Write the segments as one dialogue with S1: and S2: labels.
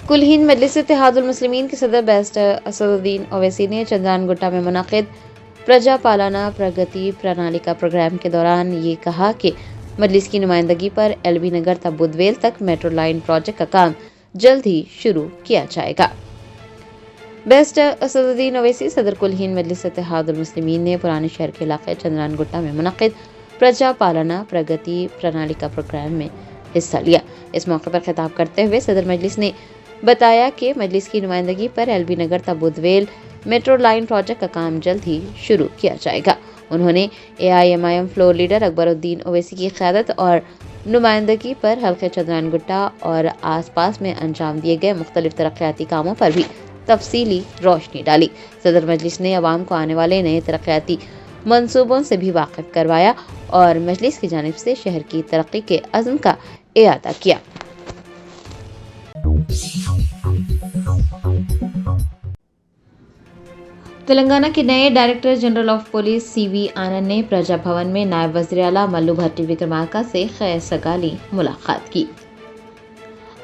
S1: कुल हिंद मजलिस इत्तेहादुल मुस्लिमीन के सदर बैरिस्टर असदुद्दीन ओवैसी ने चंद्रान गुट्टा में मुनक़िद प्रजा पालाना प्रगति प्रणालिका प्रोग्राम के दौरान ये कहा कि मजलिस की नुमाइंदगी पर एलबी नगर तक बुधवेल तक मेट्रो लाइन प्रोजेक्ट का काम जल्द ही शुरू किया जाएगा। बैरिस्टर असदुद्दीन ओवैसी सदर कुल हिंद मजलिस इत्तेहादुल मुस्लिमीन ने पुराने शहर के इलाके चंद्रान गुट्टा में मुनक़िद प्रजा पालाना प्रगति प्रणालिका प्रोग्राम में हिस्सा लिया। इस मौके पर खिताब करते हुए सदर मजलिस ने बताया कि मजलिस की नुमाइंदगी पर एलबी नगर तक बुधवेल मेट्रो लाइन प्रोजेक्ट का काम जल्द ही शुरू किया जाएगा। उन्होंने AIMIM floor leader Akbaruddin Owaisi की क़यादत और नुमाइंदगी पर हल्के चंद्रान गुट्टा और आसपास में अंजाम दिए गए मुख्तलिफ तरक्याती कामों पर भी तफसीली रोशनी डाली। सदर मजलिस ने अवाम को आने वाले नए तरक्याती मंसूबों से भी वाकिफ करवाया और मजलिस की जानिब से शहर की तरक्की के अज़्म का इआदा किया। तेलंगाना के नए director general of police CV आनंद ने प्रजा भवन में नायब वज़ीर आला मल्लू भट्टी विक्रमार्का से खैर सगाली मुलाकात की।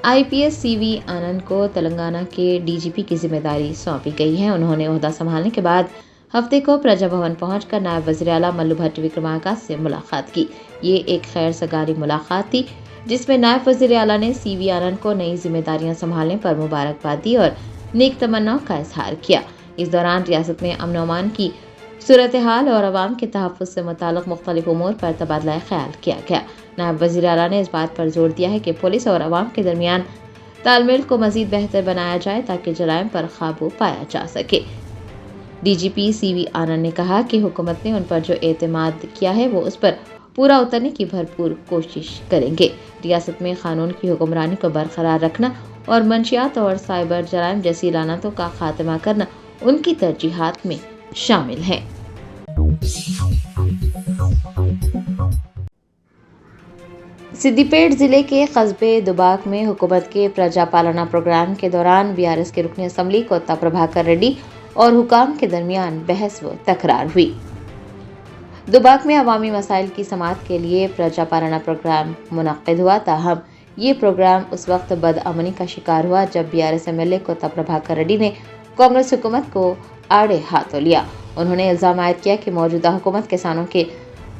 S1: IPS CV आनंद को तेलंगाना के DGP की जिम्मेदारी सौंपी गई है। उन्होंने ओहदा संभालने के बाद हफ्ते को प्रजा भवन पहुंचकर नायब वज़ीर आला मल्लू भट्टी विक्रमार्का से मुलाकात की। ये एक खैर सगाली मुलाकात थी जिसमें नायब वज़ीर आला ने CV आनंद को नई जिम्मेदारियां संभालने पर मुबारकबाद दी और नेक तमन्नाओं का इजहार किया। इस दौरान रियासत में अमन अमान की सूरत हाल और अवाम के तहफ़्फ़ुज़ से मुताल्लिक़ मुख्तलिफ उमूर पर तबादला ख्याल किया गया। नायब वज़ीर आला ने इस बात पर जोर दिया है कि पुलिस और अवाम के दरमियान तालमेल को मज़ीद बेहतर बनाया जाए ताकि जराइम पर काबू पाया जा सके। DGP CV आनंद ने कहा कि हुकूमत ने उन पर जो एतमाद किया है वो उस पर पूरा उतरने की भरपूर कोशिश करेंगे। रियासत में कानून की हुक्मरानी को बरकरार रखना और मंशियात और साइबर जराइम जैसी लानतों का खात्मा करना उनकी तरजीहात में शामिल है। सिद्दीपेट जिले के कस्बे दुबाक में हुकूमत के प्रजा पालना प्रोग्राम के दौरान BRS के रुकन असम्बली कोत्ता प्रभाकर रेड्डी और हुकाम के दरमियान बहस व तकरार हुई। दुबाक में अवामी मसाइल की समाअत के लिए प्रजा पालना प्रोग्राम मुनक़्क़िद हुआ, ताहम ये प्रोग्राम उस वक्त बदअमनी का शिकार हुआ जब BRS MLA कोत्ता प्रभाकर रेड्डी ने कांग्रेस हुकूमत को आड़े हाथों लिया। उन्होंने इल्ज़ाम आयद किया कि मौजूदा हुकूमत किसानों के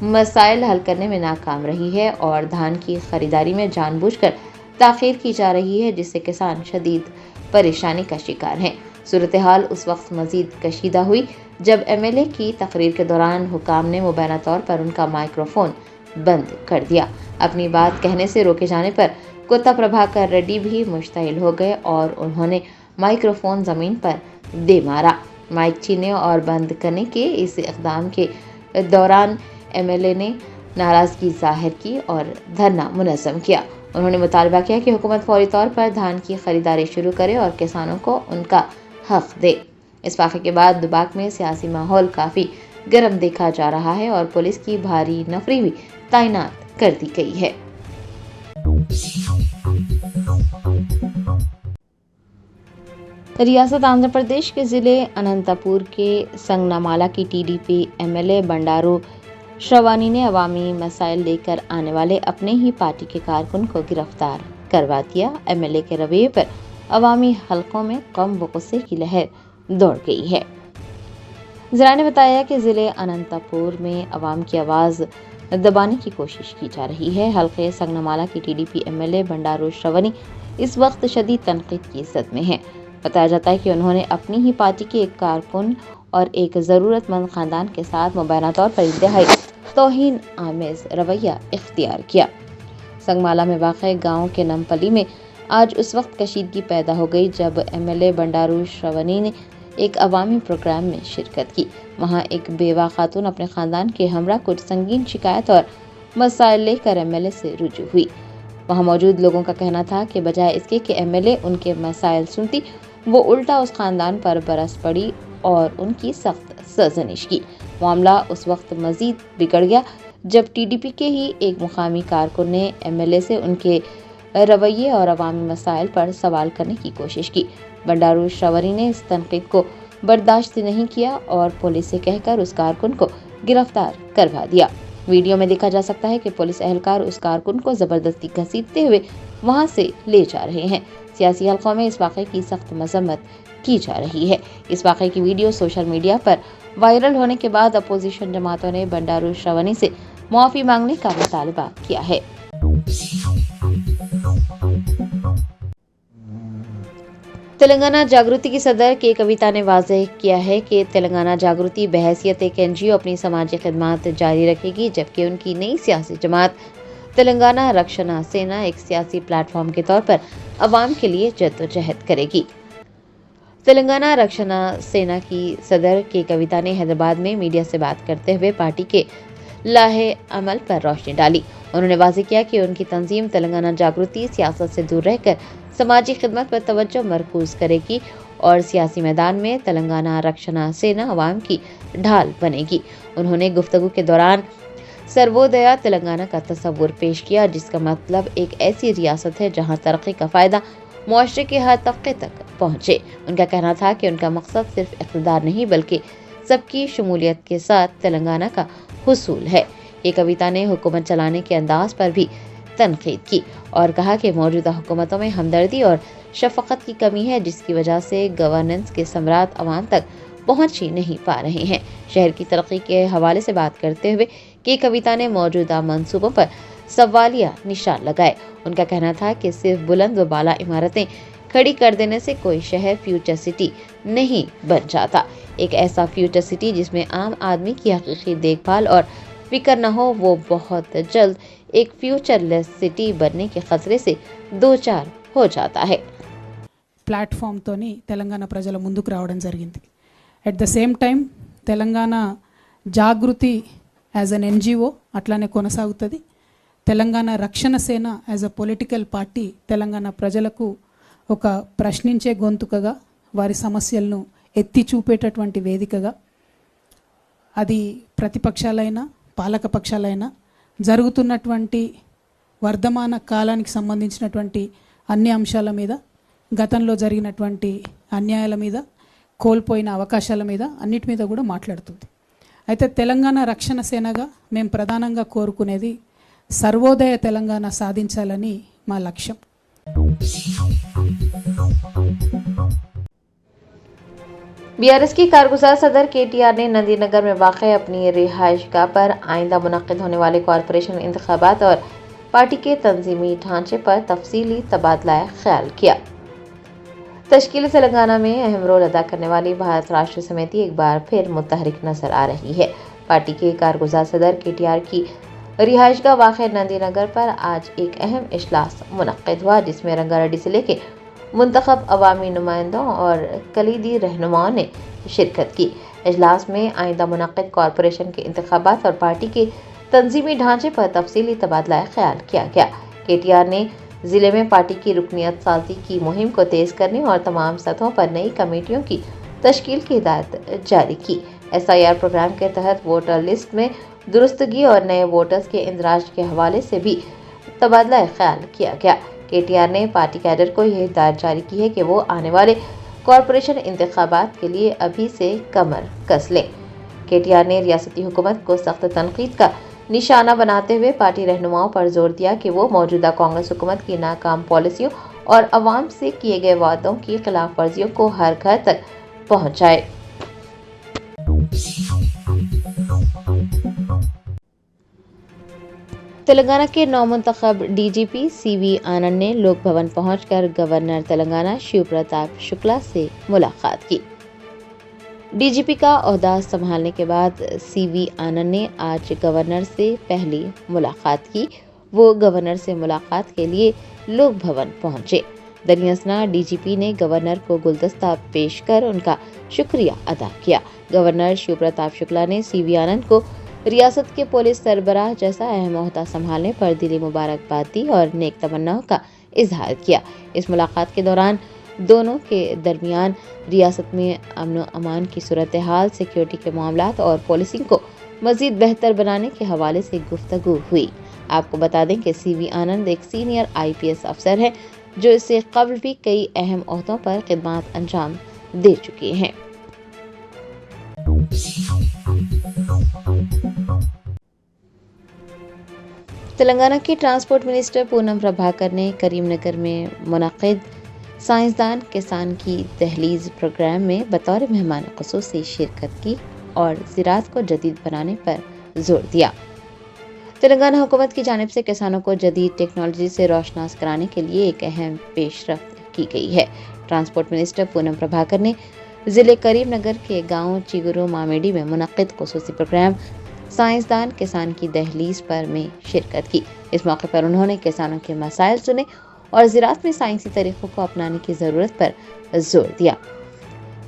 S1: मसाइल हल करने में नाकाम रही है और धान की खरीदारी में जानबूझकर ताख़ीर की जा रही है, जिससे किसान शदीद परेशानी का शिकार हैं। सूरत हाल उस वक्त मज़ीद कशीदा हुई जब MLA की तकरीर के दौरान हुकाम ने मुबैना तौर पर उनका माइक्रोफोन बंद कर दिया। अपनी बात कहने से रोके जाने पर कोत्ता प्रभाकर रेड्डी भी मुश्तइल हो गए और उन्होंने माइक्रोफोन ज़मीन पर दे मारा। माइक छीनने और बंद करने के इस इक़दाम के दौरान MLA ने नाराज़गी ज़ाहिर की और धरना मुनज़्ज़म किया। उन्होंने मुतालबा किया कि हुकूमत फौरी तौर पर धान की खरीदारी शुरू करे और किसानों को उनका हक़ दे। इस वाक़े के बाद दुबाक में सियासी माहौल काफ़ी गर्म देखा जा रहा है और पुलिस की भारी नफरी भी तैनात कर दी गई है। रियासत आंध्र प्रदेश के ज़िले अनंतपुर के संगनामाला की TDP MLA बंडारू श्रवानी ने अवामी मसाइल लेकर आने वाले अपने ही पार्टी के कारकुन को गिरफ्तार करवा दिया। MLA के रवैये पर अवामी हलकों में गम व गुस्से की लहर दौड़ गई है। ज़रा ने बताया कि ज़िले अनंतपुर में अवाम की आवाज़ दबाने की कोशिश की जा रही है। हल्के संगनामाला की TDP MLA बंडारू श्रवणी इस वक्त शदीद तनकीद की इज़्ज़त में है। बताया जाता है कि उन्होंने अपनी ही पार्टी के एक कारकुन और एक ज़रूरतमंद ख़ानदान के साथ मुबैना तौर पर इंतहाई तौहीन आमेज़ रवैया इख्तियार किया। संगमाला में वाक़ गाँव के नमपली में आज उस वक्त कशीदगी पैदा हो गई जब MLA बंडारू श्रवणी ने एक अवामी प्रोग्राम में शिरकत की। वहाँ एक बेवा खातून अपने ख़ानदान के हमरा कुछ संगीन शिकायत और मसाइल लेकर MLA से रुजू हुई। वहाँ मौजूद लोगों का कहना था कि बजाय इसके कि MLA उनके मसाइल सुनती, वो उल्टा उस ख़ानदान पर बरस पड़ी और उनकी सख्त सरज़निश की। मामला उस वक्त मज़ीद बिगड़ गया जब TDP के ही एक मुकामी कारकुन ने MLA से उनके रवैये और अवामी मसाइल पर सवाल करने की कोशिश की। बंडारू श्रवणी ने इस तनकीद को बर्दाश्त नहीं किया और पुलिस से कहकर उस कारकुन को गिरफ्तार करवा दिया। वीडियो में देखा जा सकता है कि पुलिस एहलकार उस कारकुन को जबरदस्ती घसीटते हुए वहां से ले जा रहे हैं। सियासी हलकों में इस वाक़े की सख्त मजम्मत की जा रही है। इस वाक़े की वीडियो सोशल मीडिया पर वायरल होने के बाद अपोजिशन जमातों ने बंडारू श्रवणी से मुआफ़ी मांगने का मुतालबा किया है। तेलंगाना जागृति की सदर के कविता ने वाज़ेह किया है कि तेलंगाना जागृति बहैसियत एक एनजीओ अपनी समाजी खिदमत जारी रखेगी, जबकि उनकी नई सियासी जमात तेलंगाना रक्षणा सेना एक सियासी प्लेटफॉर्म के तौर पर अवाम के लिए जद्दोजहद करेगी। तेलंगाना रक्षणा सेना की सदर के कविता ने हैदराबाद में मीडिया से बात करते हुए पार्टी के लाहे अमल पर रोशनी डाली। उन्होंने वाज़ेह किया कि उनकी तंजीम तेलंगाना जागृति सियासत से दूर रहकर समाजी खिदमत पर तवज्जो मरकूज करेगी और सियासी मैदान में तेलंगाना रक्षणा सेना अवाम की ढाल बनेगी। उन्होंने गुफ्तगू के दौरान सर्वोदया तेलंगाना का तस्वुर पेश किया, जिसका मतलब एक ऐसी रियासत है जहां तरक्की का फ़ायदा मुआशरे के हर तबके तक पहुंचे। उनका कहना था कि उनका मकसद सिर्फ इक़्तिदार नहीं बल्कि सबकी शमूलियत के साथ तेलंगाना का हुसूल है। ये कविता ने हुकूमत चलाने के अंदाज पर भी तनकीद की और कहा कि मौजूदा हुकूमतों में हमदर्दी और शफ़क़त की कमी है, जिसकी वजह से गवर्नेंस के समरात अवाम तक पहुँच ही नहीं पा रहे हैं। शहर की तरक्की के हवाले से बात करते हुए कि कविता ने मौजूदा मंसूबों पर सवालिया निशान लगाए। उनका कहना था कि सिर्फ बुलंद व बाला इमारतें खड़ी कर देने से कोई शहर फ्यूचर सिटी नहीं बन जाता। एक ऐसा फ्यूचर सिटी जिसमें आम आदमी की हकीकी देखभाल और फिक्र न हो, वो बहुत जल्द एक फ्यूचरलेस सिटी बनने के खतरे से दो चार हो जाता है।
S2: ప్లాట్ఫామ్ తోని తెలంగాణ ప్రజల ముందుకు రావడం జరిగింది. At the same time Telangana Jagruthi as an NGO అట్లానే కొనసాగుతుంది. Telangana Rakshana Sena as a political party Telangana ప్రజలకు ఒక ప్రశ్నించే గొంతుకగా, వారి సమస్యలను ఎత్తి చూపేటటువంటి వేదికగా, అది ప్రతిపక్షాలైనా పాలక పక్షాలైనా జరుగుతున్నటువంటి వర్ధమాన కాలానికి సంబంధించినటువంటి అన్ని అంశాల మీద, గతంలో జరిగినటువంటి అన్యాయాల మీద, కోల్పోయిన అవకాశాల మీద, అన్నిటి మీద కూడా మాట్లాడుతుంది. అయితే తెలంగాణ రక్షణ సేనగా మేము ప్రధానంగా కోరుకునేది సర్వోదయ తెలంగాణ సాధించాలని మా లక్ష్యం.
S1: बीआरएस की कारगुजार सदर केटीआर ने नंदीनगर में वाक़ अपनी रिहाइशगाह पर आइंदा मुनक़्क़िद होने वाले कॉरपोरेशन इंतख़ाबात और पार्टी के तंजीमी ढांचे पर तफसीली तबादला ख्याल किया। तश्कील तेलंगाना में अहम रोल अदा करने वाली भारत राष्ट्र समिति एक बार फिर मुतहरिक नजर आ रही है। पार्टी के कारगुजार सदर केटीआर की रिहाइशगाह वाक़ नंदीनगर पर आज एक अहम इजलास मुनक़्क़िद हुआ, जिसमें रंगारेड्डी जिले के मुंतखब अवामी नुमाइंदों और कलीदी रहनुमाओं ने शिरकत की। इजलास में आइंदा मुनक़्क़िद कॉरपोरेशन के इंतख़ाबात और पार्टी के तंजीमी ढांचे पर तफसीली तबादला ख्याल किया गया। केटीआर ने ज़िले में पार्टी की रुकनियत साजी की मुहिम को तेज़ करने और तमाम सतहों पर नई कमेटियों की तश्कील की हिदायत जारी की। SIR प्रोग्राम के तहत वोटर लिस्ट में दुरुस्तगी और नए वोटर्स के इंदराज के हवाले से भी तबादला ख्याल किया गया। केटीआर ने पार्टी कैडर को यह हिदायत जारी की है कि वो आने वाले कॉरपोरेशन इंतखाबात के लिए अभी से कमर कस लें। केटीआर ने रियासती हुकूमत को सख्त तनकीद का निशाना बनाते हुए पार्टी रहनुमाओं पर जोर दिया कि वो मौजूदा कांग्रेस हुकूमत की नाकाम पॉलिसियों और अवाम से किए गए वादों की खिलाफ वर्जियों को हर घर तक पहुँचाए। तेलंगाना के नौमुंतखब DGP CV आनंद ने लोक भवन पहुंचकर गवर्नर तेलंगाना शिव प्रताप शुक्ला से मुलाकात की। DGP का ओहदा संभालने के बाद CV आनंद ने आज गवर्नर से पहली मुलाकात की। वो गवर्नर से मुलाकात के लिए लोक भवन पहुंचे। दरमियाना DGP ने गवर्नर को गुलदस्ता पेश कर उनका शुक्रिया अदा किया। गवर्नर शिव प्रताप शुक्ला ने CV आनंद को रियासत के पुलिस सरबराह जैसा अहम ओहदा संभालने पर दिली मुबारकबाद दी और नेक तमन्नाओं का इजहार किया। इस मुलाकात के दौरान दोनों के दरमियान रियासत में अमन व अमान की सूरत हाल, सिक्योरिटी के मामलात और पॉलिसिंग को मजीद बेहतर बनाने के हवाले से गुफ्तगू हुई। आपको बता दें कि CV आनंद एक सीनियर IPS अफसर हैं जो इससे कबल भी कई अहम ओहदों पर खिदमत अंजाम दे चुके हैं। तेलंगाना के ट्रांसपोर्ट मिनिस्टर पूनम प्रभाकर ने करीमनगर में मुनक़्क़िद سائنسدان کسان کی دہلیز پروگرام میں بطور مہمان خصوصی شرکت کی اور زراعت کو جدید بنانے پر زور دیا۔ تلنگانہ حکومت کی جانب سے کسانوں کو جدید ٹیکنالوجی سے روشناس کرانے کے لیے ایک اہم پیش رفت کی گئی ہے۔ ٹرانسپورٹ منسٹر پونم پربھاکر نے ضلع کریم نگر کے گاؤں چیگرو مامیڈی میں منعقد خصوصی پروگرام سائنسدان کسان کی دہلیز پر میں شرکت کی۔ اس موقع پر انہوں نے کسانوں کے مسائل سنے اور زراعت میں سائنسی طریقوں کو اپنانے کی ضرورت پر زور دیا۔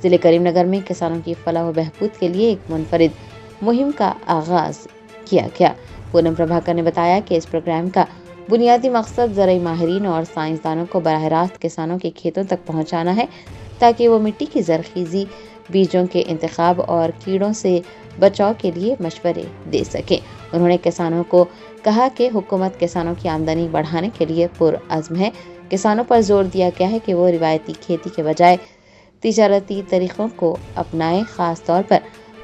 S1: ضلع کریم نگر میں کسانوں کی فلاح و بہبود کے لیے ایک منفرد مہم کا آغاز کیا گیا۔ پونم پربھاکر نے بتایا کہ اس پروگرام کا بنیادی مقصد زرعی ماہرین اور سائنسدانوں کو براہ راست کسانوں کے کھیتوں تک پہنچانا ہے تاکہ وہ مٹی کی زرخیزی، بیجوں کے انتخاب اور کیڑوں سے بچاؤ کے لیے مشورے دے سکیں۔ انہوں نے کسانوں کو کہا کہ حکومت کسانوں کی آمدنی بڑھانے کے لیے پرعزم ہے۔ کسانوں پر زور دیا گیا ہے کہ وہ روایتی کھیتی کے بجائے تجارتی طریقوں کو اپنائیں، خاص طور پر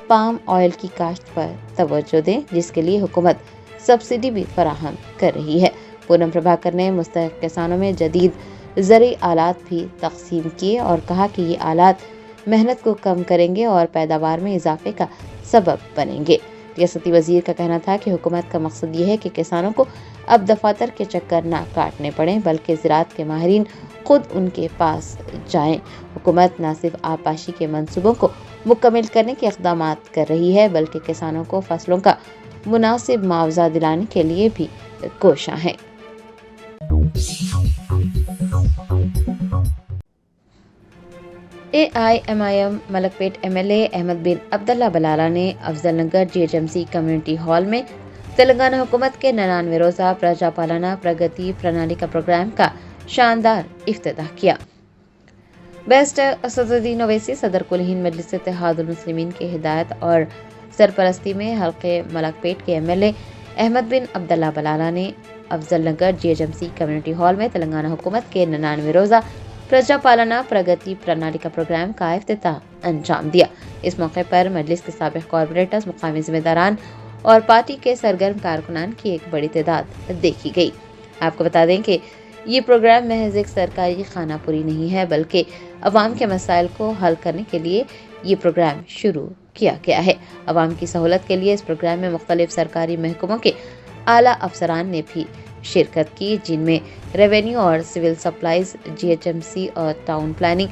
S1: پام آئل کی کاشت پر توجہ دیں، جس کے لیے حکومت سبسڈی بھی فراہم کر رہی ہے۔ پونم پربھاکر نے مستحق کسانوں میں جدید زرعی آلات بھی تقسیم کیے اور کہا کہ یہ آلات محنت کو کم کریں گے اور پیداوار میں اضافے کا سبب بنیں گے۔ ریاستی وزیر کا کہنا تھا کہ حکومت کا مقصد یہ ہے کہ کسانوں کو اب دفاتر کے چکر نہ کاٹنے پڑیں، بلکہ زراعت کے ماہرین خود ان کے پاس جائیں۔ حکومت نہ صرف آبپاشی کے منصوبوں کو مکمل کرنے کے اقدامات کر رہی ہے، بلکہ کسانوں کو فصلوں کا مناسب معاوضہ دلانے کے لیے بھی کوشاں ہے۔ AIMIM ملک پیٹ MLA احمد بن عبداللہ بلالہ نے افضل نگر GHMC کمیونٹی ہال میں تلنگانہ حکومت کے 99 روزہ پرجا پالنا پرگتی پرنالیکا پروگرام کا شاندار افتتاح کیا۔ بیسٹ اسدالدین اویسی صدر کل ہند مجلس اتحاد المسلمین کی ہدایت اور سرپرستی میں حلقے ملک پیٹ کے MLA احمد بن عبداللہ بلالہ نے افضل نگر GHMC کمیونٹی ہال میں تلنگانہ حکومت کے 99 روزہ پرجا پالنا پرگتی پرنالیکا پروگرام کا افتتاح انجام دیا۔ اس موقع پر مجلس کے سابق کارپوریٹرز، مقامی ذمہ داران اور پارٹی کے سرگرم کارکنان کی ایک بڑی تعداد دیکھی گئی۔ آپ کو بتا دیں کہ یہ پروگرام محض ایک سرکاری خانہ پوری نہیں ہے، بلکہ عوام کے مسائل کو حل کرنے کے لیے یہ پروگرام شروع کیا گیا ہے۔ عوام کی سہولت کے لیے اس پروگرام میں مختلف سرکاری محکموں کے اعلیٰ افسران نے بھی شرکت کی، جن میں ریونیو اور سول سپلائز، GHMC اور ٹاؤن پلاننگ،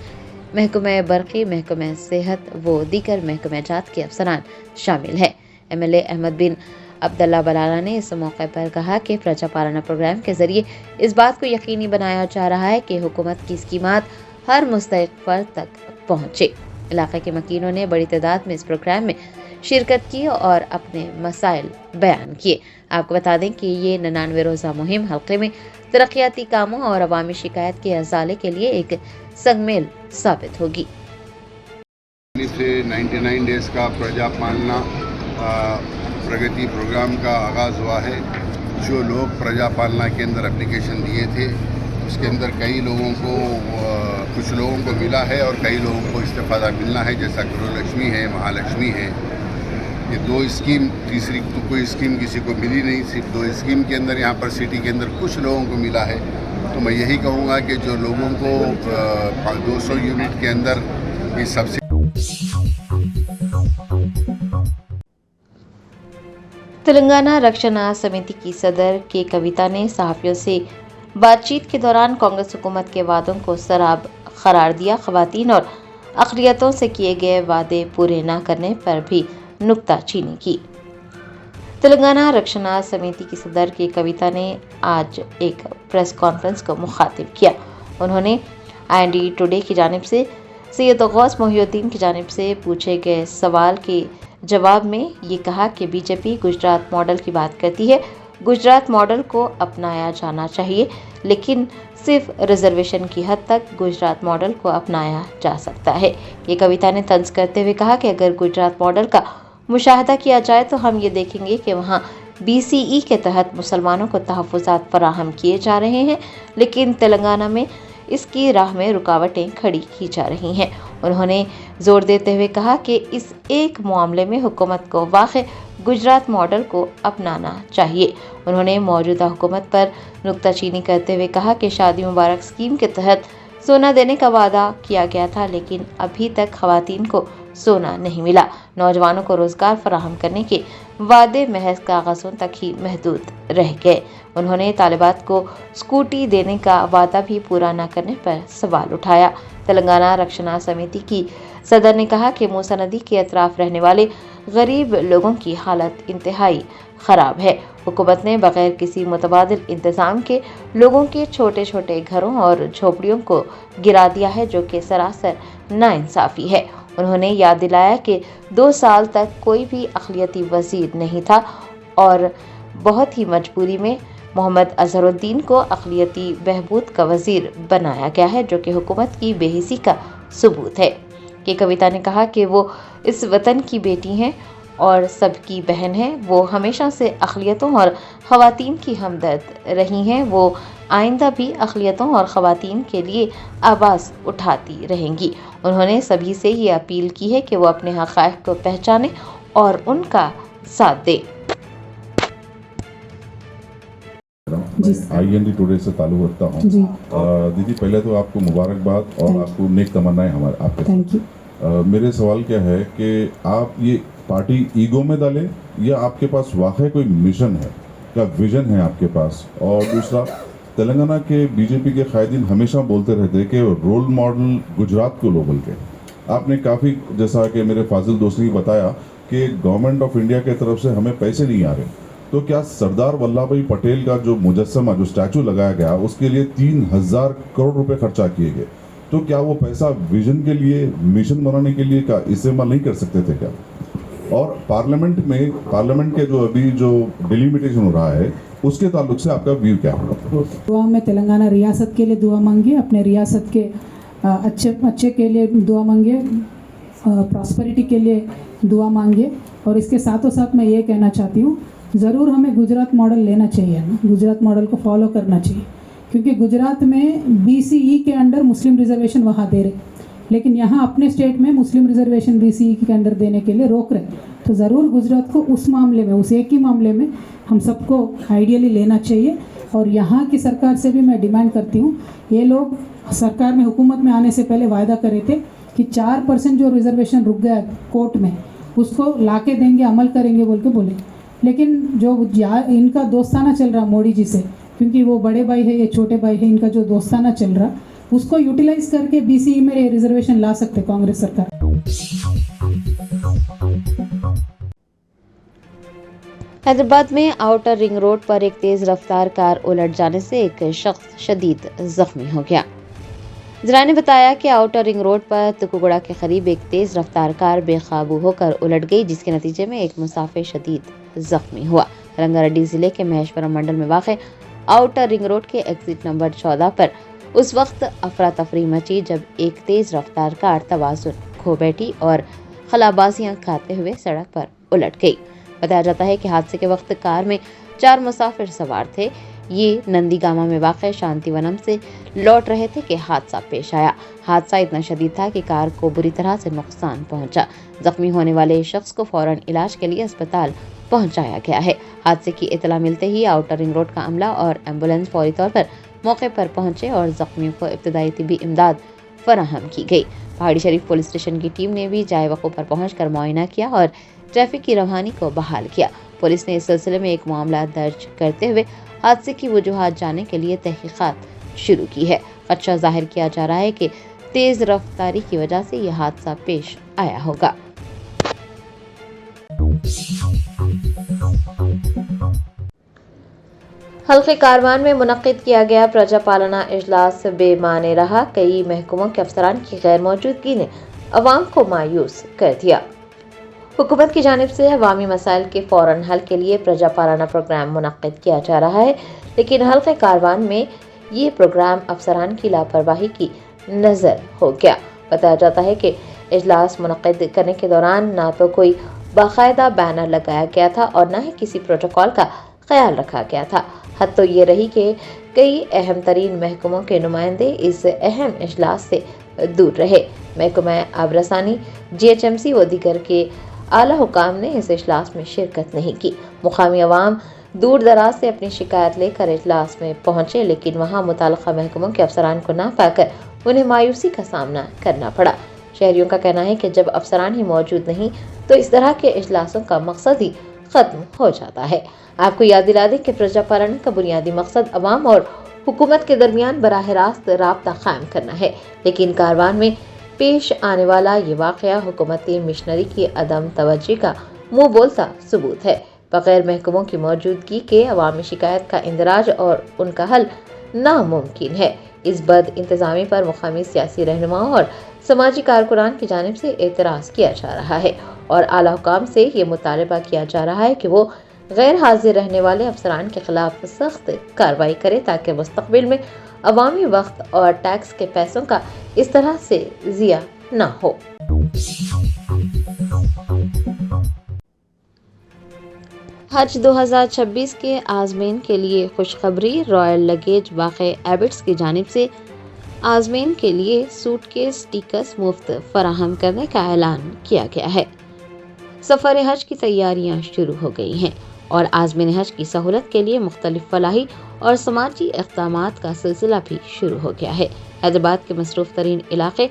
S1: محکمہ برقی، محکمہ صحت و دیگر محکمہ جات کے افسران شامل ہیں۔ MLA احمد بن عبداللہ بلالہ نے اس موقع پر کہا کہ پرجا پالنا پروگرام کے ذریعے اس بات کو یقینی بنایا جا رہا ہے کہ حکومت کی اسکیمات ہر مستحق فرد تک پہنچے۔ علاقے کے مکینوں نے بڑی تعداد میں اس پروگرام میں شرکت کی اور اپنے مسائل بیان کیے۔ آپ کو بتا دیں کہ یہ 99 روزہ مہم حلقے میں ترقیاتی کاموں اور عوامی شکایت کے ازالے کے لیے ایک سنگ میل ثابت ہوگی۔
S3: سے 99 ڈیز کا پرجا پالنا پرگتی پروگرام کا آغاز ہوا ہے۔ جو لوگ پرجا پالنا کے اندر اپلیکیشن دیے تھے، اس کے اندر کئی لوگوں کو کچھ لوگوں کو ملا ہے اور کئی لوگوں کو استفادہ ملنا ہے، جیسا گرو لکشمی ہے، مہالکشمی ہے۔ یہ دو اسکیم، تیسری تو کوئی اسکیم کسی کو ملی نہیں، صرف 2 اسکیم کے اندر یہاں پر سٹی کے اندر کچھ لوگوں کو ملا ہے۔ تو میں یہی کہوں گا کہ جو لوگوں کو 200 یونٹ کے اندر یہ سبسڈی
S1: تلنگانہ رکشنا سمیتی کی صدر کے کویتا نے صحافیوں سے بات چیت کے دوران کانگریس حکومت کے وعدوں کو سراب قرار دیا۔ خواتین اور اقلیتوں سے کیے گئے وعدے پورے نہ کرنے پر بھی نکتہ چینی کی۔ تلنگانہ رکشنا سمیتی کی صدر کے کویتا نے آج ایک پریس کانفرنس کو مخاطب کیا۔ انہوں نے IND ٹوڈے کی جانب سے سید غوث محی الدین کی جانب سے پوچھے گئے سوال کے جواب میں یہ کہا کہ BJP گجرات ماڈل کی بات کرتی ہے۔ گجرات ماڈل کو اپنایا جانا چاہیے، لیکن صرف ریزرویشن کی حد تک گجرات ماڈل کو اپنایا جا سکتا ہے۔ یہ کویتا نے طنز کرتے ہوئے کہا کہ اگر گجرات ماڈل کا مشاہدہ کیا جائے تو ہم یہ دیکھیں گے کہ وہاں BCE کے تحت مسلمانوں کو تحفظات فراہم کیے جا رہے ہیں، لیکن تلنگانہ میں اس کی راہ میں رکاوٹیں کھڑی کی جا رہی ہیں۔ انہوں نے زور دیتے ہوئے کہا کہ اس ایک معاملے میں حکومت کو واقع گجرات ماڈل کو اپنانا چاہیے۔ انہوں نے موجودہ حکومت پر نکتہ چینی کرتے ہوئے کہا کہ شادی مبارک اسکیم کے تحت सोना देने का वादा किया गया था, लेकिन अभी तक खवातीन को सोना नहीं मिला। नौजवानों को रोजगार फराहम करने के वादे महज कागजों तक ही महदूद रह गए। उन्होंने तालिबात को स्कूटी देने का वादा भी पूरा न करने पर सवाल उठाया। तेलंगाना रक्षणा समिति की सदर ने कहा कि मूसा नदी के अतराफ रहने वाले गरीब लोगों की हालत इंतहाई खराब है। हुकूमत ने बगैर किसी मुतबादिल इंतजाम के लोगों के छोटे छोटे घरों और झोपड़ियों को गिरा दिया है, जो कि सरासर नाइंसाफी है। उन्होंने याद दिलाया कि 2 साल तक कोई भी अक़लियती वज़ीर नहीं था और बहुत ही मजबूरी में मोहम्मद अजहरुद्दीन को अक़लियती बहबूद का वज़ीर बनाया गया है, जो कि हुकूमत की बेहिसी का सबूत है। कि कविता ने कहा कि वो इस वतन की बेटी हैं और सबकी बहन है। वो हमेशा से अक़लियतों और ख़वातीन की हमदर्द रही हैं। वो आइंदा भी अक़लियतों और ख़वातीन के लिए आवाज़ उठाती रहेंगी। उन्होंने सभी से ये अपील की है कि वो अपने हक़ाइक़ को पहचानें और उनका साथ दें।
S4: IND टुडे से ताल्लुक़ रखता हूँ। दीदी, पहले तो आपको मुबारकबाद और आपको नेक तमन्नाएं हमारे आपके साथ। मेरे सवाल क्या है कि आप ये पार्टी ईगो में डालें या आपके पास वाकई कोई मिशन है, क्या विजन है आपके पास? और दूसरा, तेलंगाना के बीजेपी के कायदीन हमेशा बोलते रहते हैं कि रोल मॉडल गुजरात को लो, बोल के आपने काफ़ी, जैसा कि मेरे फाजिल दोस्त ने बताया कि गवर्नमेंट ऑफ इंडिया की तरफ से हमें पैसे नहीं आ रहे, तो क्या सरदार वल्लभ भाई पटेल का जो मुजस्समा, जो स्टैचू लगाया गया, उसके लिए 3000 करोड़ रुपए खर्चा किए गए, तो क्या वो पैसा विजन के लिए, मिशन बनाने के लिए का इस्तेमाल नहीं कर सकते थे क्या? और पार्लियामेंट के जो अभी जो डिलिमिटेशन हो रहा है, उसके ताल्लुक से आपका व्यू क्या है?
S2: दुआ में तेलंगाना रियासत के लिए दुआ मांगे, अपने रियासत के अच्छे के लिए दुआ मांगे, प्रॉस्पेरिटी के लिए दुआ मांगे। और इसके साथों साथ मैं ये कहना चाहती हूँ, ज़रूर हमें गुजरात मॉडल लेना चाहिए ना, गुजरात मॉडल को फॉलो करना चाहिए, क्योंकि गुजरात में BCE के अंडर मुस्लिम रिजर्वेशन वहाँ दे रहे, लेकिन यहाँ अपने स्टेट में मुस्लिम रिजर्वेशन BCE के अंडर देने के लिए रोक रहे। तो ज़रूर गुजरात को उस मामले में, उस एक ही मामले में हम सबको आइडियली लेना चाहिए। और यहाँ की सरकार से भी मैं डिमांड करती हूँ, ये लोग सरकार में, हुकूमत में आने से पहले वायदा करे थे कि 4% जो रिजर्वेशन रुक गया कोर्ट में, उसको लाके देंगे, अमल करेंगे बोल के बोले। लेकिन जो इनका दोस्ताना चल रहा मोदी जी से, क्योंकि वो बड़े भाई है, ये छोटे भाई है, इनका जो दोस्ताना चल रहा, उसको यूटिलाइज करके BCE में रिजर्वेशन ला सकते कांग्रेस सरकार।
S1: हैदराबाद में आउटर रिंग रोड पर एक तेज रफ्तार कार उलट जाने से एक शख्स शदीद जख्मी हो गया। जरा ने बताया कि आउटर रिंग रोड पर तुकुगड़ा के करीब एक तेज रफ्तार कार बेकाबू होकर उलट गई, जिसके नतीजे में एक मुसाफिर शदीद जख्मी हुआ। रंगारेड्डी जिले के महेशपुरम मंडल में वाक़ आउटर रिंग रोड के एग्जिट नंबर 14 पर उस वक्त अफरा तफरी मची जब एक तेज रफ्तार कार तवाज़ुन खो बैठी और खलाबाजियां खाते हुए सड़क पर उलट गई। बताया जाता है कि हादसे के वक्त कार में 4 मुसाफिर सवार थे। ये नंदीगामा में वाक़ शांतिवनम से लौट रहे थे कि हादसा पेश आया। हादसा इतना शदीद था कि कार को बुरी तरह से नुकसान पहुंचा। जख्मी होने वाले शख्स को फौरन इलाज के लिए अस्पताल पहुंचाया गया है। हादसे की इतला मिलते ही आउटर रिंग रोड का अमला और एम्बुलेंस फौरी तौर पर मौके पर पहुंचे और जख्मियों को इब्तदाई तिब्बी इमदाद फराहम की गई। पहाड़ी शरीफ पुलिस स्टेशन की टीम ने भी जाए वक़्फ़ पर पहुंचकर मुआयना किया और ट्रैफिक की रवानी को बहाल किया। पुलिस ने इस सिलसिले में एक मामला दर्ज करते हुए हादसे की वजूहात जानने के लिए तहकीकात शुरू की है। खदशा जाहिर किया जा रहा है कि तेज रफ्तारी की वजह से यह हादसा पेश आया होगा। हल्के कारवान में मुनक्किद किया गया प्रजा पालना इजलास बेमाने रहा। कई महकमों के अफसरान की गैर मौजूदगी ने अवाम को मायूस कर दिया। हुकूमत की जानिब से अवामी मसाइल के फौरन हल के लिए प्रजा पालना प्रोग्राम मुनक्किद किया जा रहा है, लेकिन हल्के कारवान में ये प्रोग्राम अफसरान की लापरवाही की नज़र हो गया। बताया जाता है कि इजलास मुनक्किद करने के दौरान ना तो कोई बाकायदा बैनर लगाया गया था और न ही किसी प्रोटोकॉल का ख्याल रखा गया था। हद तो ये रही कि कई अहम तरीन महकमों के नुमाइंदे इस अहम इजलास से दूर रहे। महकमा आबरसानी, GHMC व दीगर के आला हुकाम ने इस इजलास में शिरकत नहीं की। मुकामी अवाम दूर दराज से अपनी शिकायत लेकर इजलास में पहुंचे, लेकिन वहां मुताल्लिका महकमों के अफसरान को ना पाकर انہیں مایوسی کا سامنا کرنا پڑا۔ شہریوں کا کہنا ہے کہ جب افسران ہی موجود نہیں تو اس طرح کے اجلاسوں کا مقصد ہی ختم ہو جاتا ہے۔ آپ کو یاد دلا دیں کہ پرجا پالن کا بنیادی مقصد عوام اور حکومت کے درمیان براہ راست رابطہ قائم کرنا ہے، لیکن کاروان میں پیش آنے والا یہ واقعہ حکومتی مشنری کی عدم توجہی کا منہ بولتا ثبوت ہے۔ بغیر محکموں کی موجودگی کے عوامی شکایت کا اندراج اور ان کا حل ناممکن ہے۔ اس بد انتظامی پر مقامی سیاسی رہنماؤں اور سماجی کارکنان کی جانب سے اعتراض کیا جا رہا ہے اور اعلیٰ حکام سے یہ مطالبہ کیا جا رہا ہے کہ وہ غیر حاضر رہنے والے افسران کے خلاف سخت کارروائی کرے تاکہ مستقبل میں عوامی وقت اور ٹیکس کے پیسوں کا اس طرح سے ضیاع نہ ہو۔ حج 2026 کے عازمین کے لیے خوشخبری، رائل لگیج واقع ایبٹس کی جانب سے عازمین کے لیے سوٹ کیس ٹکٹس مفت فراہم کرنے کا اعلان کیا گیا ہے۔ سفر حج کی تیاریاں شروع ہو گئی ہیں اور عازمین حج کی سہولت کے لیے مختلف فلاحی اور سماجی اقدامات کا سلسلہ بھی شروع ہو گیا ہے۔ حیدرآباد کے مصروف ترین علاقے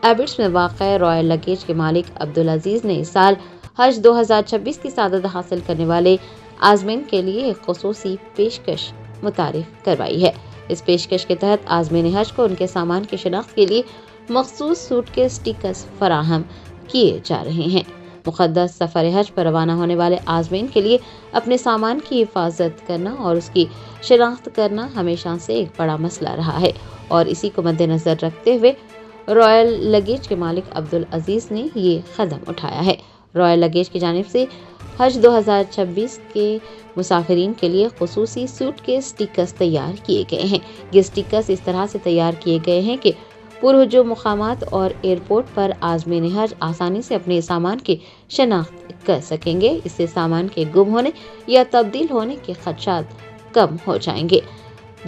S1: ایبٹس میں واقع رائل لگیج کے مالک عبدالعزیز نے اس سال حج 2026 کی سعادت حاصل کرنے والے عازمین کے لیے ایک خصوصی پیشکش متعارف کروائی ہے۔ اس پیشکش کے تحت عازمین حج کو ان کے سامان کی شناخت کے لیے مخصوص سوٹ کے سٹیکرز فراہم کیے جا رہے ہیں۔ مقدس سفر حج پر روانہ ہونے والے عازمین کے لیے اپنے سامان کی حفاظت کرنا اور اس کی شناخت کرنا ہمیشہ سے ایک بڑا مسئلہ رہا ہے اور اسی کو مد نظر رکھتے ہوئے رائل لگیج کے مالک عبدالعزیز نے یہ قدم اٹھایا ہے۔ رائل لگیج کی جانب سے حج 2026 کے مسافرین کے لیے خصوصی سوٹ کے سٹیکرز تیار کیے گئے ہیں۔ یہ سٹیکرز اس طرح سے تیار کیے گئے ہیں کہ پرہجوم مقامات اور ایئرپورٹ پر عازمین حج آسانی سے اپنے سامان کی شناخت کر سکیں گے۔ اس سے سامان کے گم ہونے یا تبدیل ہونے کے خدشات کم ہو جائیں گے۔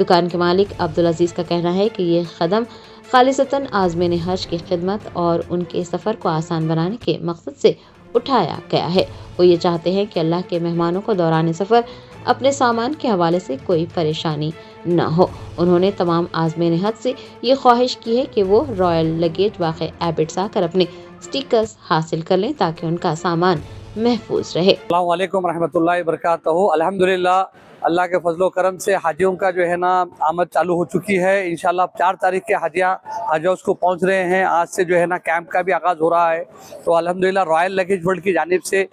S1: دکان کے مالک عبدالعزیز کا کہنا ہے کہ یہ قدم خالصتاً عازمین حج کی خدمت اور ان کے سفر کو آسان بنانے کے مقصد سے اٹھایا گیا ہے۔ وہ یہ چاہتے ہیں کہ اللہ کے مہمانوں کو دوران سفر اپنے سامان کے حوالے سے کوئی پریشانی نہ ہو۔ انہوں نے تمام عازمین حج سے یہ خواہش کی ہے کہ وہ رائل لگیج واقع ایبٹس آ کر اپنے سٹیکرز حاصل کر لیں تاکہ ان کا سامان محفوظ رہے۔
S5: السلام علیکم ورحمۃ اللہ وبرکاتہ۔ الحمدللہ اللہ کے فضل و کرم سے حاجیوں کا جو ہے نا آمد چالو ہو چکی ہے۔ انشاءاللہ 4 تاریخ کے حاجیاں حج ہاؤس کو پہنچ رہے ہیں۔ آج سے جو ہے نا کیمپ کا بھی آغاز ہو رہا ہے۔ تو الحمدللہ رائل لگیج ورلڈ کی جانب سے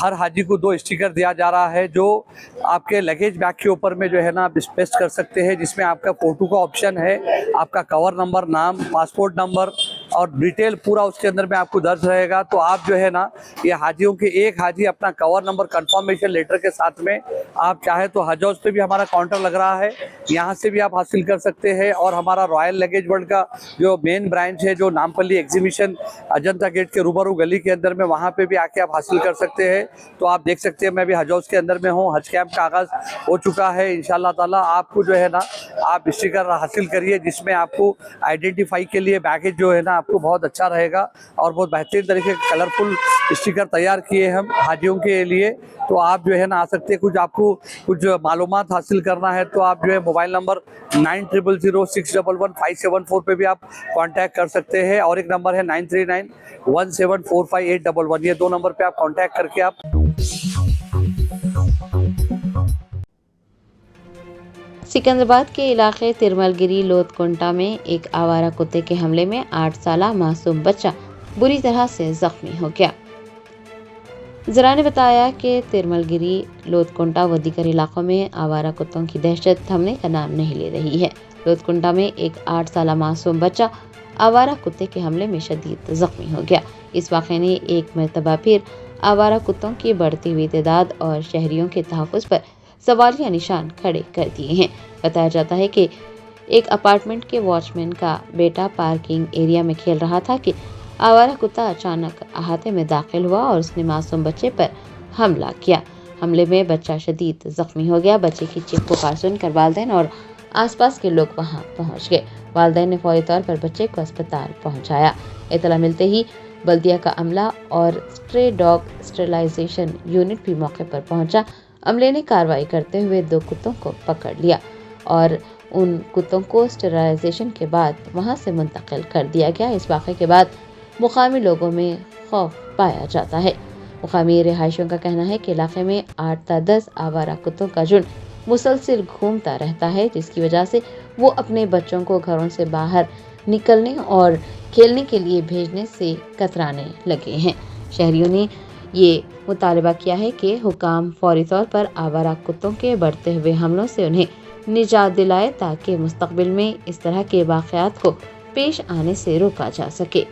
S5: ہر حاجی کو 2 اسٹیکر دیا جا رہا ہے جو آپ کے لگیج بیگ کے اوپر میں جو ہے نا پیسٹ کر سکتے ہیں، جس میں آپ کا فوٹو کا آپشن ہے، آپ کا کور نمبر، نام، پاسپورٹ نمبر اور ڈیٹیل پورا اس کے اندر میں آپ کو درج رہے گا۔ تو آپ جو ہے نا یہ حاجیوں کے ایک حاجی اپنا کور نمبر کنفرمیشن لیٹر کے ساتھ میں آپ چاہے تو حج ہاؤس پہ بھی ہمارا کاؤنٹر لگ رہا ہے، یہاں سے بھی آپ حاصل کر سکتے ہیں، اور ہمارا رائل لگیج ورلڈ کا جو مین برانچ ہے جو نامپلی ایگزیبیشن اجنتا گیٹ کے روبرو گلی کے اندر میں، وہاں پہ بھی آ کے آپ حاصل کر سکتے ہیں۔ تو آپ دیکھ سکتے ہیں میں بھی حج ہاؤس کے اندر میں ہوں، حج کیمپ کا آغاز ہو چکا ہے۔ انشاءاللہ تعالیٰ آپ کو جو ہے نا آپ اسٹیکر حاصل کریے جس میں آپ کو آئیڈینٹیفائی کے لیے بیگیج جو ہے نا آپ کو بہت اچھا رہے گا، اور بہت بہترین طریقے کلرفل اسٹیکر تیار کیے ہم حاجیوں کے لیے۔ تو آپ جو ہے نا آ سکتے ہیں، آپ کو کچھ معلومات حاصل کرنا ہے تو آپ جو ہے موبائل نمبر 9000611574 پہ بھی آپ کانٹیکٹ کر سکتے ہیں، اور ایک نمبر ہے 9391745811، یہ 2 نمبر پہ آپ کانٹیکٹ کر کے آپ
S1: سکندرآباد کے علاقے ترمل گری لوت کنٹا میں ایک آوارہ کتے کے حملے میں 8 سالہ معصوم بچہ بری طرح سے زخمی ہو گیا۔ ذرائع نے بتایا کہ ترمل گری لوت کنٹا و دیگر علاقوں میں آوارہ کتوں کی دہشت تھمنے کا نام نہیں لے رہی ہے۔ لوت کنٹا میں ایک 8 سالہ معصوم بچہ آوارہ کتے کے حملے میں شدید زخمی ہو گیا۔ اس واقعے نے ایک مرتبہ پھر آوارہ کتوں کی بڑھتی ہوئی تعداد اور شہریوں کے تحفظ پر سوالیہ نشان کھڑے کر دیے ہیں۔ بتایا جاتا ہے کہ ایک اپارٹمنٹ کے واچ مین کا بیٹا پارکنگ ایریا میں کھیل رہا تھا کہ آوارہ کتا اچانک احاطے میں داخل ہوا اور اس نے معصوم بچے پر حملہ کیا۔ حملے میں بچہ شدید زخمی ہو گیا۔ بچے کی چیخ پکار سن کر والدین اور آس پاس کے لوگ وہاں پہنچ گئے۔ والدین نے فوری طور پر بچے کو اسپتال پہنچایا۔ اطلاع ملتے ہی بلدیہ کا عملہ اور اسٹرے ڈاگ اسٹرلائزیشن یونٹ بھی موقع پر پہنچا۔ عملے نے کارروائی کرتے ہوئے 2 کتوں کو پکڑ لیا اور उन कुत्तों को स्टेरिलाइजेशन के बाद वहां से मुंतकिल कर दिया गया। इस वाक़े के बाद मुकामी लोगों में खौफ पाया जाता है। मुकामी रिहायशियों का कहना है कि इलाके में 8 से 10 आवारा कुत्तों का झुंड मुसलसिल घूमता रहता है, जिसकी वजह से वो अपने बच्चों को घरों से बाहर निकलने और खेलने के लिए भेजने से कतराने लगे हैं। शहरियों ने ये मुतालबा किया है कि हुकाम फौरी तौर पर आवारा कुत्तों के बढ़ते हुए हमलों से उन्हें निजात दिलाए ताकि मुस्तकबिल में इस तरह के वाक़यात को पेश आने से रोका जा सके।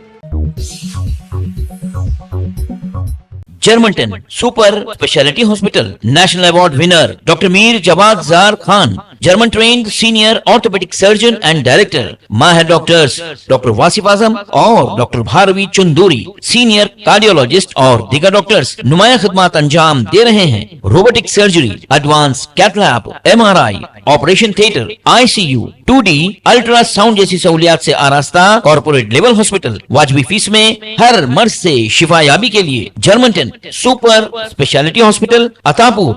S6: Germanton super speciality hospital national award winner doctor Mir Jawad Jar Khan, German trained senior orthopaedic surgeon and director, माहिर डॉक्टर्स डॉक्टर वासिफ आजम और doctor Bharvi Chanduri, senior cardiologist और दीगर डॉक्टर्स नुमाया खिदमत अंजाम दे रहे हैं। Robotic surgery, advance cath lab, MRI, operation theatre, ICU, 2D ultrasound जैसी सहूलियात से आरास्ता कॉर्पोरेट लेवल हॉस्पिटल वाजबी फीस में हर मर्ज से शिफायाबी के लिए Germanton super speciality hospital, Attapur,